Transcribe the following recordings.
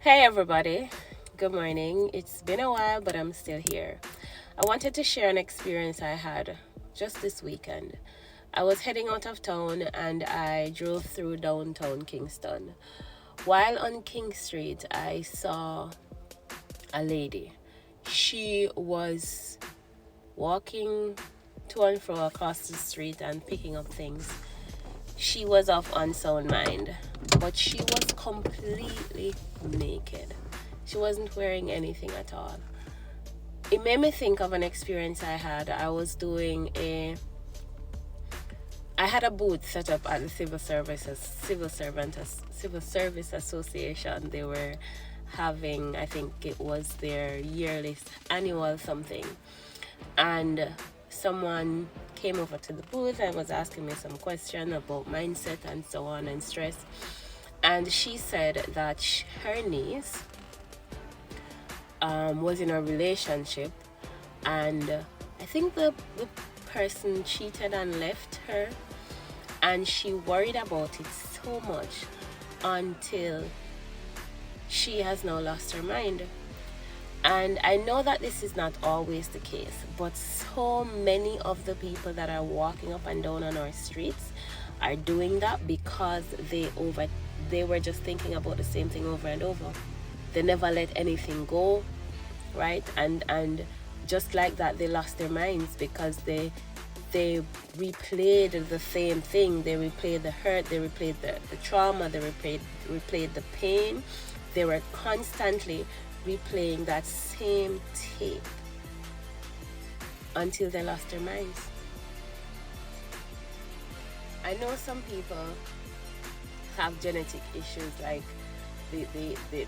Hey everybody, good morning. It's been a while, but I'm still here. I wanted to share an experience I had just this weekend. I was heading out of town and I drove through downtown Kingston. While on King Street, I saw a lady. She was walking to and fro across the street and picking up things. She was of unsound mind, but she was completely naked. She wasn't wearing anything at all. It made me think of an experience I had. I had a booth set up at the Civil Service Association. They were having, I think it was their yearly annual something, and someone came over to the booth and was asking me some question about mindset and so on and stress. And she said that her niece was in a relationship, and I think the person cheated and left her, and she worried about it so much until she has now lost her mind. And I know that this is not always the case, but so many of the people that are walking up and down on our streets are doing that because they were just thinking about the same thing over and over. They never let anything go, right? And just like that, they lost their minds because they replayed the same thing. They replayed the hurt, they replayed the trauma, they replayed the pain. They were constantly replaying that same tape until they lost their minds. I know some people have genetic issues, like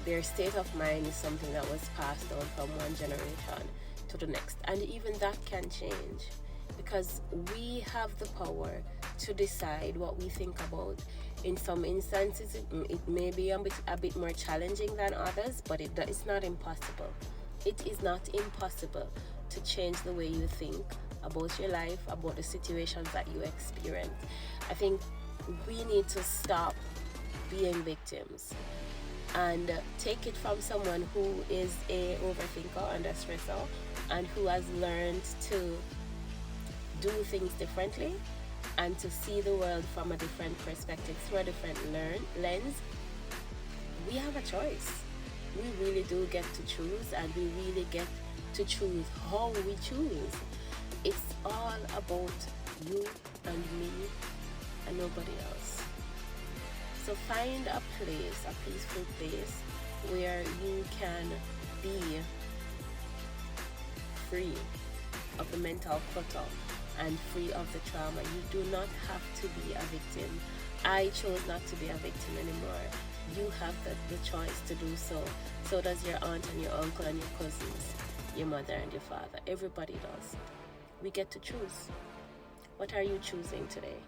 their state of mind is something that was passed on from one generation to the next, and even that can change because we have the power to decide what we think about. In some instances, it may be a bit more challenging than others, but it's not impossible. It is not impossible to change the way you think about your life, about the situations that you experience. I think we need to stop being victims and take it from someone who is a overthinker and a stressor and who has learned to do things differently and to see the world from a different perspective, through a different lens. We have a choice. We really do get to choose, and we really get to choose how we choose. It's all about you and me and nobody else. So find a place, a peaceful place where you can be free of the mental clutter and free of the trauma. You do not have to be a victim. I chose not to be a victim anymore. You have the choice to do so. So does your aunt and your uncle and your cousins, your mother and your father. Everybody does. We get to choose. What are you choosing today?